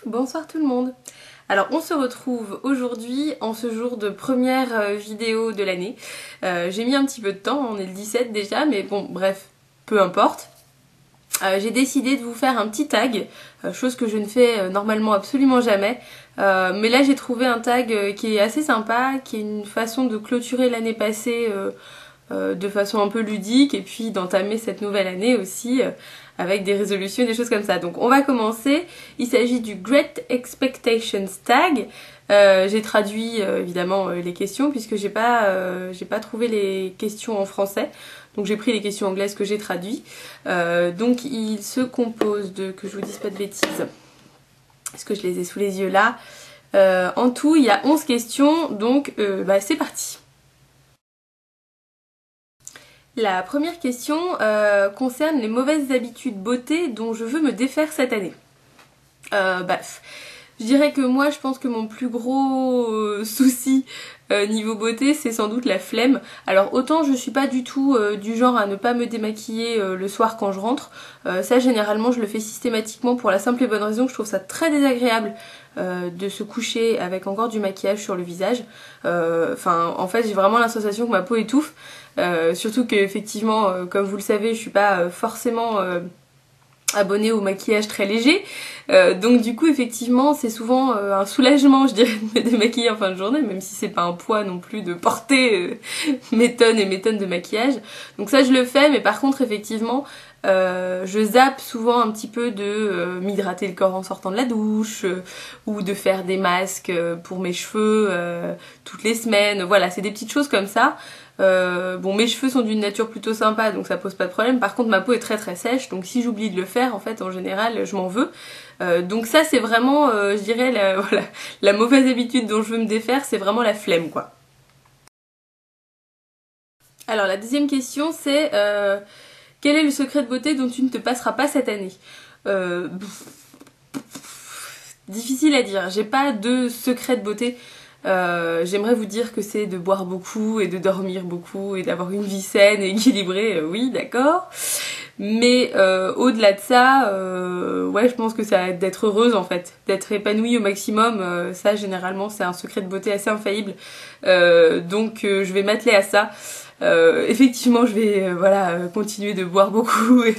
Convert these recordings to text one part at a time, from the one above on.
Bonsoir tout le monde. Alors on se retrouve aujourd'hui en ce jour de première vidéo de l'année. J'ai mis un petit peu de temps, on est le 17 déjà, mais bon bref, peu importe. J'ai décidé de vous faire un petit tag, chose que je ne fais normalement absolument jamais. Mais là j'ai trouvé un tag qui est assez sympa, qui est une façon de clôturer l'année passée de façon un peu ludique et puis d'entamer cette nouvelle année aussi avec des résolutions et des choses comme ça. Donc on va commencer. Il s'agit du Great Expectations tag. J'ai traduit évidemment les questions puisque j'ai pas trouvé les questions en français. Donc j'ai pris les questions anglaises que j'ai traduites. Donc il se compose de, que je vous dise pas de bêtises, parce que je les ai sous les yeux là. En tout il y a 11 questions, donc c'est parti. La première question concerne les mauvaises habitudes beauté dont je veux me défaire cette année. Je dirais que moi je pense que mon plus gros souci niveau beauté c'est sans doute la flemme. Alors autant je suis pas du tout du genre à ne pas me démaquiller le soir quand je rentre. Ça généralement je le fais systématiquement pour la simple et bonne raison que je trouve ça très désagréable de se coucher avec encore du maquillage sur le visage. En fait j'ai vraiment la sensation que ma peau étouffe. Surtout que effectivement, comme vous le savez, je suis pas forcément abonnée au maquillage très léger. Donc du coup effectivement c'est souvent un soulagement je dirais de me démaquiller en fin de journée, même si c'est pas un poids non plus de porter mes tonnes et mes tonnes de maquillage. Donc ça je le fais, mais par contre effectivement je zappe souvent un petit peu de m'hydrater le corps en sortant de la douche ou de faire des masques pour mes cheveux toutes les semaines. Voilà, c'est des petites choses comme ça. Bon, mes cheveux sont d'une nature plutôt sympa, donc ça pose pas de problème. Par contre ma peau est très très sèche, donc si j'oublie de le faire, en fait en général je m'en veux. Donc ça c'est vraiment je dirais la mauvaise habitude dont je veux me défaire, c'est vraiment la flemme quoi. Alors la deuxième question c'est quel est le secret de beauté dont tu ne te passeras pas cette année? Difficile à dire, j'ai pas de secret de beauté. J'aimerais vous dire que c'est de boire beaucoup et de dormir beaucoup et d'avoir une vie saine et équilibrée, oui d'accord. Mais au-delà de ça, ouais je pense que ça d'être heureuse en fait, d'être épanouie au maximum, ça généralement c'est un secret de beauté assez infaillible. Donc je vais m'atteler à ça. Effectivement je vais continuer de boire beaucoup et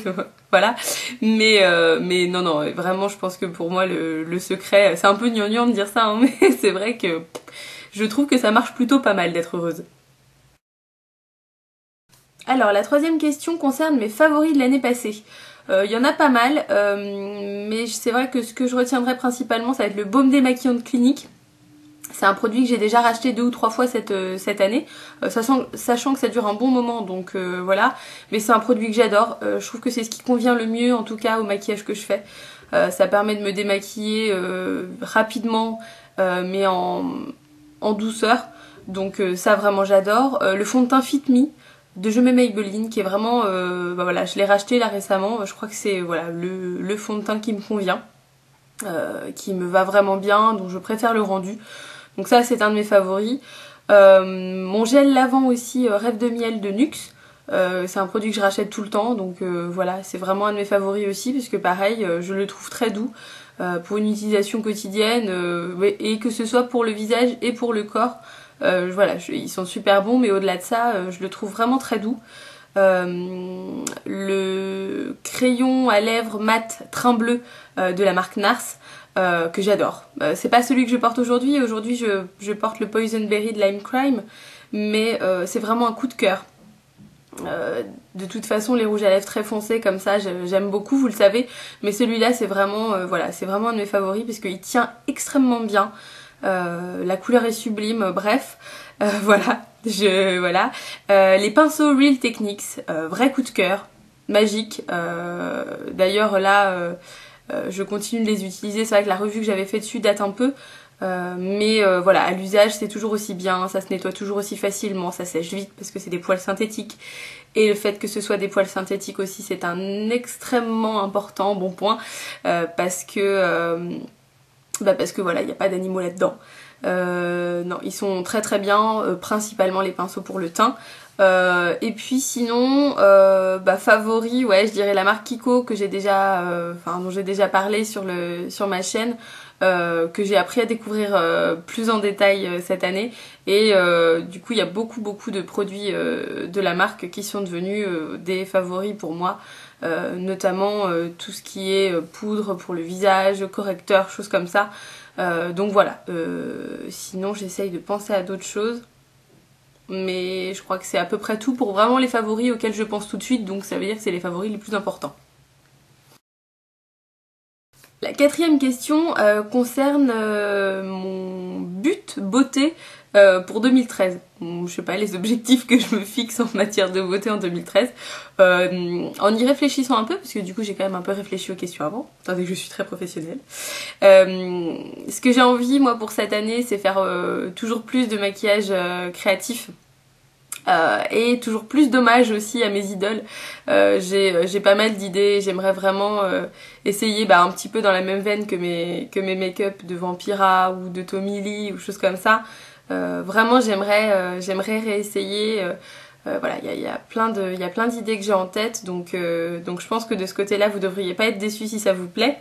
voilà, mais non vraiment je pense que pour moi le secret, c'est un peu gnangnan de dire ça hein, mais c'est vrai que je trouve que ça marche plutôt pas mal d'être heureuse. Alors la troisième question concerne mes favoris de l'année passée. Il y en a pas mal, mais c'est vrai que ce que je retiendrai principalement ça va être le baume démaquillant de Clinique. C'est un produit que j'ai déjà racheté 2 ou 3 fois cette année, sachant que ça dure un bon moment, donc voilà. Mais c'est un produit que j'adore, je trouve que c'est ce qui convient le mieux en tout cas au maquillage que je fais. Ça permet de me démaquiller rapidement, mais en douceur, donc ça vraiment j'adore. Le fond de teint Fit Me de Je m'aime Maybelline qui est vraiment, je l'ai racheté là récemment, je crois que c'est le fond de teint qui me convient. Qui me va vraiment bien, donc je préfère le rendu. Donc ça c'est un de mes favoris. Mon gel lavant aussi, Rêve de miel de NYX. C'est un produit que je rachète tout le temps, donc voilà, c'est vraiment un de mes favoris aussi, puisque pareil, je le trouve très doux pour une utilisation quotidienne, et que ce soit pour le visage et pour le corps. Ils sont super bons, mais au-delà de ça, je le trouve vraiment très doux. Le crayon à lèvres mat Train Bleu de la marque NARS que j'adore. C'est pas celui que je porte aujourd'hui, je porte le Poison Berry de Lime Crime, mais c'est vraiment un coup de cœur. De toute façon les rouges à lèvres très foncés comme ça j'aime beaucoup, vous le savez, mais celui-là c'est vraiment c'est vraiment un de mes favoris parce qu'il tient extrêmement bien. La couleur est sublime, bref, les pinceaux Real Techniques, vrai coup de cœur, magique. D'ailleurs là je continue de les utiliser, c'est vrai que la revue que j'avais fait dessus date un peu, mais à l'usage c'est toujours aussi bien, ça se nettoie toujours aussi facilement, ça sèche vite parce que c'est des poils synthétiques, et le fait que ce soit des poils synthétiques aussi c'est un extrêmement important bon point, parce que il n'y a pas d'animaux là-dedans. Non, ils sont très très bien, principalement les pinceaux pour le teint. Et puis sinon, favori, ouais, je dirais la marque Kiko que j'ai déjà, dont j'ai déjà parlé sur ma chaîne, que j'ai appris à découvrir plus en détail cette année. Et du coup, il y a beaucoup de produits de la marque qui sont devenus des favoris pour moi. Notamment tout ce qui est poudre pour le visage, correcteur, choses comme ça. Donc voilà. Sinon, j'essaye de penser à d'autres choses. Mais je crois que c'est à peu près tout pour vraiment les favoris auxquels je pense tout de suite, donc ça veut dire que c'est les favoris les plus importants. La quatrième question concerne mon but beauté pour 2013. Je sais pas, les objectifs que je me fixe en matière de beauté en 2013. En y réfléchissant un peu, parce que du coup j'ai quand même un peu réfléchi aux questions avant, étant donné que je suis très professionnelle. Ce que j'ai envie moi pour cette année, c'est faire toujours plus de maquillage créatif. Et toujours plus d'hommage aussi à mes idoles. J'ai pas mal d'idées, j'aimerais vraiment essayer un petit peu dans la même veine que mes make-up de Vampira ou de Tommy Lee ou choses comme ça. Vraiment j'aimerais réessayer. Voilà, il y a plein d'idées que j'ai en tête, donc je pense que de ce côté-là vous devriez pas être déçus si ça vous plaît.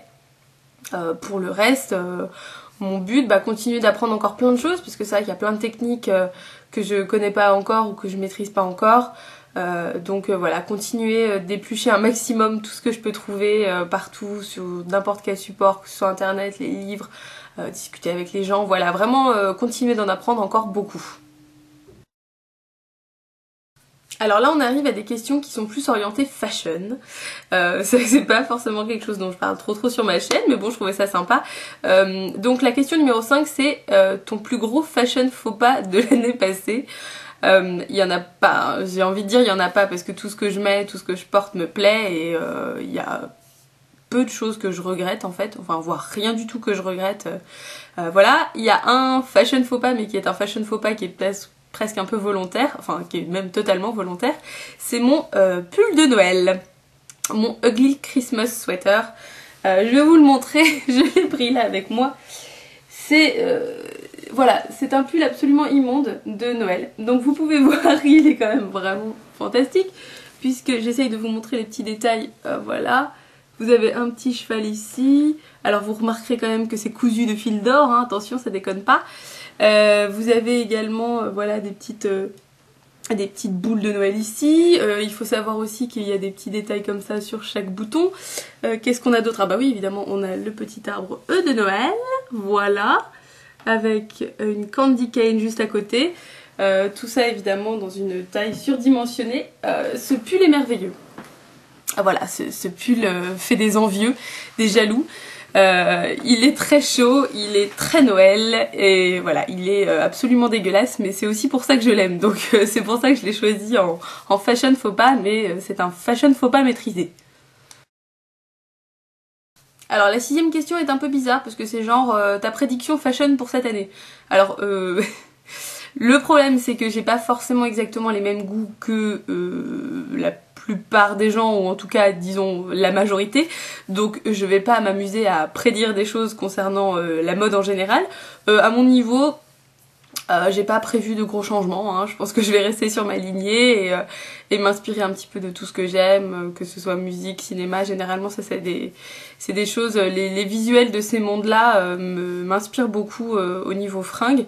Pour le reste, mon but, continuer d'apprendre encore plein de choses, parce que c'est vrai qu'il y a plein de techniques que je connais pas encore ou que je maîtrise pas encore. Voilà, continuer d'éplucher un maximum tout ce que je peux trouver partout, sur n'importe quel support, que ce soit internet, les livres, discuter avec les gens, voilà, vraiment continuer d'en apprendre encore beaucoup. Alors là on arrive à des questions qui sont plus orientées fashion. C'est pas forcément quelque chose dont je parle trop sur ma chaîne, mais bon, je trouvais ça sympa. Donc la question numéro 5, c'est ton plus gros fashion faux pas de l'année passée. Il y en a pas, j'ai envie de dire il y en a pas, parce que tout ce que je mets, tout ce que je porte me plaît, et il y a peu de choses que je regrette en fait, enfin voire rien du tout que je regrette. Voilà, il y a un fashion faux pas, mais qui est un fashion faux pas qui est presque un peu volontaire, enfin qui est même totalement volontaire, c'est mon pull de Noël, mon Ugly Christmas Sweater. Je vais vous le montrer, je l'ai pris là avec moi. C'est voilà, c'est un pull absolument immonde de Noël. Donc vous pouvez voir, il est quand même vraiment fantastique, puisque j'essaye de vous montrer les petits détails. Voilà, vous avez un petit cheval ici. Alors vous remarquerez quand même que c'est cousu de fil d'or, hein, attention, ça déconne pas. Vous avez également voilà des petites boules de Noël ici. Il faut savoir aussi qu'il y a des petits détails comme ça sur chaque bouton. Qu'est-ce qu'on a d'autre? Ah bah oui, évidemment, on a le petit arbre de Noël, voilà, avec une candy cane juste à côté. Tout ça évidemment dans une taille surdimensionnée. Ce pull est merveilleux. Ah, voilà, ce pull fait des envieux, des jaloux. Il est très chaud, il est très Noël, et voilà, il est absolument dégueulasse, mais c'est aussi pour ça que je l'aime, donc c'est pour ça que je l'ai choisi en fashion faux pas, mais c'est un fashion faux pas maîtrisé. Alors la 6ème question est un peu bizarre, parce que c'est genre ta prédiction fashion pour cette année. Alors le problème c'est que j'ai pas forcément exactement les mêmes goûts que la plupart des gens, ou en tout cas disons la majorité, donc je vais pas m'amuser à prédire des choses concernant la mode en général. À mon niveau, j'ai pas prévu de gros changements, hein. Je pense que je vais rester sur ma lignée et m'inspirer un petit peu de tout ce que j'aime, que ce soit musique, cinéma. Généralement ça c'est des choses, les visuels de ces mondes là m'inspirent beaucoup au niveau fringues.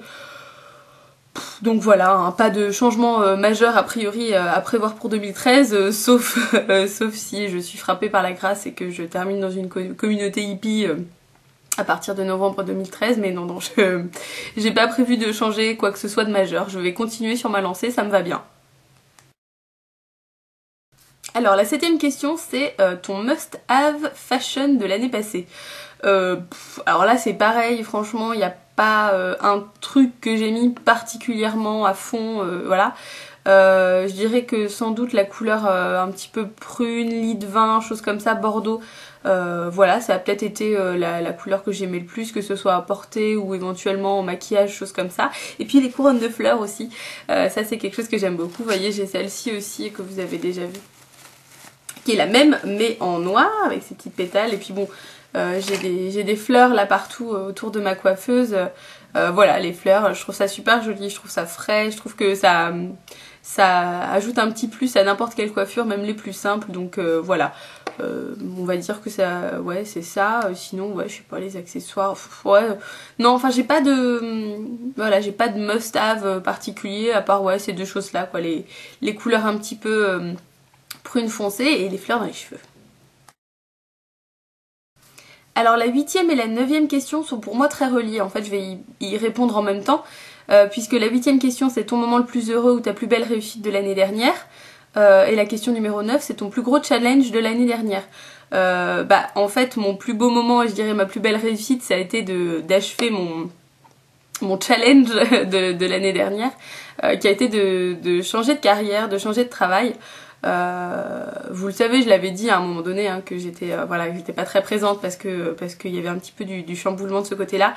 Donc voilà, hein, pas de changement majeur a priori à prévoir pour 2013, sauf si je suis frappée par la grâce et que je termine dans une communauté hippie à partir de novembre 2013, mais non, j'ai pas prévu de changer quoi que ce soit de majeur, je vais continuer sur ma lancée, ça me va bien. Alors la 7ème question, c'est ton must-have fashion de l'année passée. Alors là c'est pareil, franchement il n'y a pas un truc que j'ai mis particulièrement à fond, voilà. Je dirais que sans doute la couleur un petit peu prune, lit de vin, chose comme ça, bordeaux, voilà, ça a peut-être été la couleur que j'aimais le plus, que ce soit à porter ou éventuellement en maquillage, chose comme ça. Et puis les couronnes de fleurs aussi, ça c'est quelque chose que j'aime beaucoup. Vous voyez, j'ai celle-ci aussi que vous avez déjà vue, qui est la même mais en noir avec ses petites pétales. Et puis bon, j'ai des fleurs là partout autour de ma coiffeuse. Voilà, les fleurs, je trouve ça super joli, je trouve ça frais, je trouve que ça ajoute un petit plus à n'importe quelle coiffure, même les plus simples. Donc voilà, on va dire que ça, ouais, c'est ça. Sinon, ouais, je sais pas, les accessoires, ouais, non, enfin j'ai pas de, voilà, j'ai pas de must-have particulier à part, ouais, ces deux choses là, quoi, les couleurs un petit peu prune foncé et les fleurs dans les cheveux. Alors la 8e et la 9e question sont pour moi très reliées, en fait je vais y répondre en même temps, puisque la 8e question c'est ton moment le plus heureux ou ta plus belle réussite de l'année dernière, et la question numéro 9 c'est ton plus gros challenge de l'année dernière. En fait mon plus beau moment et je dirais ma plus belle réussite ça a été d'achever mon challenge de l'année dernière, qui a été de changer de carrière, de changer de travail. Vous le savez, je l'avais dit à un moment donné que j'étais voilà, que j'étais pas très présente parce qu'il y avait un petit peu du chamboulement de ce côté-là,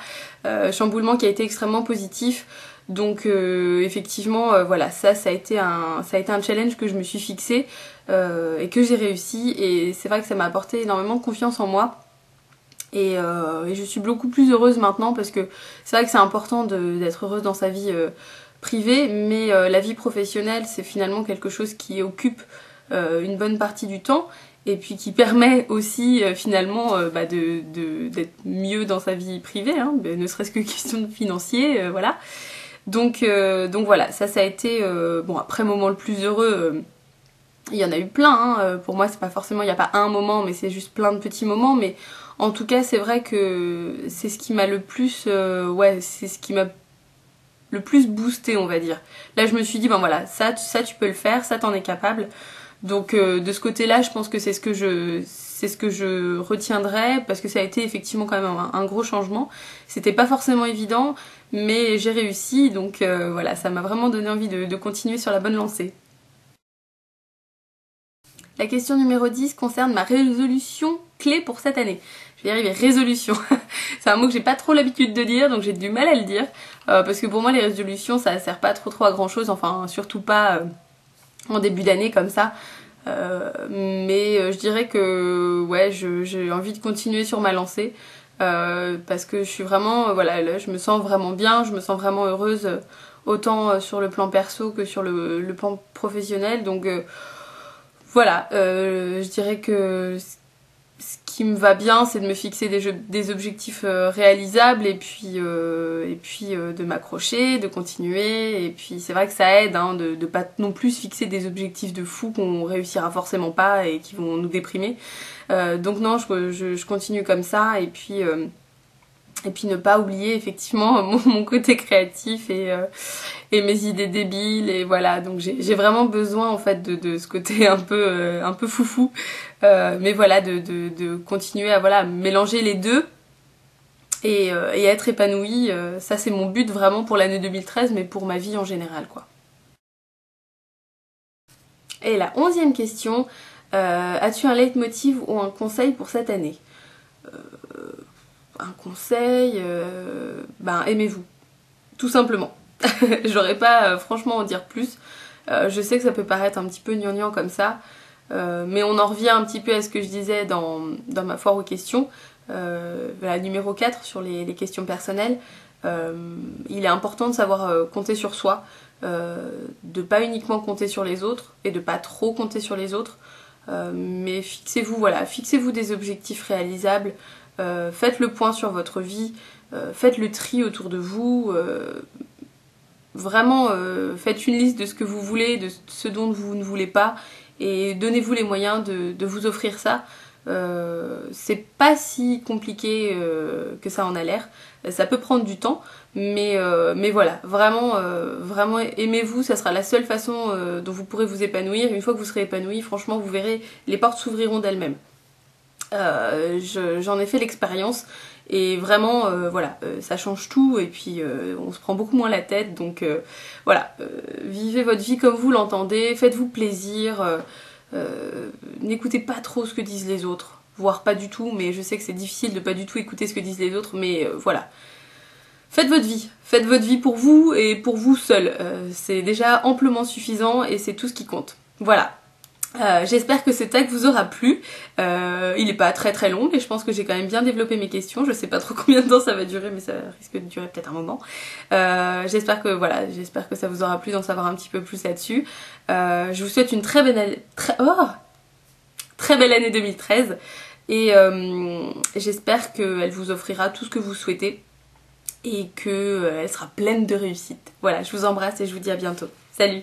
chamboulement qui a été extrêmement positif. Donc effectivement voilà, ça a été un challenge que je me suis fixé et que j'ai réussi, et c'est vrai que ça m'a apporté énormément de confiance en moi. Et je suis beaucoup plus heureuse maintenant parce que c'est vrai que c'est important d'être heureuse dans sa vie privée, mais la vie professionnelle c'est finalement quelque chose qui occupe une bonne partie du temps et puis qui permet aussi finalement d'être mieux dans sa vie privée, ne serait-ce que question de financier, voilà. Donc voilà, ça a été, bon après moment le plus heureux, il y en a eu plein, pour moi c'est pas forcément, il n'y a pas un moment mais c'est juste plein de petits moments, mais en tout cas c'est vrai que c'est ce qui m'a le plus, ouais c'est ce qui m'a le plus boosté on va dire. Là je me suis dit ben voilà, ça tu peux le faire, ça t'en es capable. Donc de ce côté-là je pense que c'est ce que je retiendrai, parce que ça a été effectivement quand même un gros changement. C'était pas forcément évident mais j'ai réussi, donc voilà, ça m'a vraiment donné envie de continuer sur la bonne lancée. La question numéro 10 concerne ma résolution clé pour cette année. Je vais y arriver, résolution. C'est un mot que j'ai pas trop l'habitude de dire, donc j'ai du mal à le dire. Parce que pour moi les résolutions ça sert pas trop à grand chose, enfin surtout pas en début d'année comme ça. Mais je dirais que ouais, j'ai envie de continuer sur ma lancée. Parce que je suis vraiment, voilà, là je me sens vraiment bien, je me sens vraiment heureuse, autant sur le plan perso que sur le plan professionnel. Donc voilà, je dirais que ce qui me va bien, c'est de me fixer des objectifs réalisables et puis de m'accrocher, de continuer. Et puis c'est vrai que ça aide de pas non plus fixer des objectifs de fou qu'on réussira forcément pas et qui vont nous déprimer. Donc non, je continue comme ça, et puis ne pas oublier effectivement mon côté créatif et mes idées débiles, et voilà. Donc j'ai vraiment besoin en fait de ce côté un peu foufou, mais voilà, de continuer à voilà mélanger les deux et être épanouie. Ça c'est mon but vraiment pour l'année 2013, mais pour ma vie en général quoi. Et la 11e question, as-tu un leitmotiv ou un conseil pour cette année? Un conseil, aimez-vous, tout simplement. J'aurais pas franchement en dire plus. Je sais que ça peut paraître un petit peu gnangnan comme ça, mais on en revient un petit peu à ce que je disais dans ma foire aux questions, la numéro 4 sur les questions personnelles. Il est important de savoir compter sur soi, de pas uniquement compter sur les autres et de pas trop compter sur les autres, mais fixez-vous des objectifs réalisables. Faites le point sur votre vie, faites le tri autour de vous, vraiment faites une liste de ce que vous voulez, de ce dont vous ne voulez pas, et donnez-vous les moyens de vous offrir ça. C'est pas si compliqué que ça en a l'air, ça peut prendre du temps, mais voilà, vraiment aimez-vous, ça sera la seule façon dont vous pourrez vous épanouir. Une fois que vous serez épanoui, franchement vous verrez, les portes s'ouvriront d'elles-mêmes. J'en ai fait l'expérience et vraiment ça change tout, et puis on se prend beaucoup moins la tête, donc voilà, vivez votre vie comme vous l'entendez, faites-vous plaisir, n'écoutez pas trop ce que disent les autres, voire pas du tout, mais je sais que c'est difficile de pas du tout écouter ce que disent les autres, mais voilà, faites votre vie pour vous et pour vous seul, c'est déjà amplement suffisant et c'est tout ce qui compte. Voilà. J'espère que ce tag vous aura plu. Il est pas très long et je pense que j'ai quand même bien développé mes questions. Je sais pas trop combien de temps ça va durer, mais ça risque de durer peut-être un moment. J'espère que voilà, j'espère que ça vous aura plu d'en savoir un petit peu plus là-dessus. Je vous souhaite une très belle année, très belle année 2013 et j'espère qu'elle vous offrira tout ce que vous souhaitez et qu'elle sera pleine de réussite. Voilà, je vous embrasse et je vous dis à bientôt. Salut!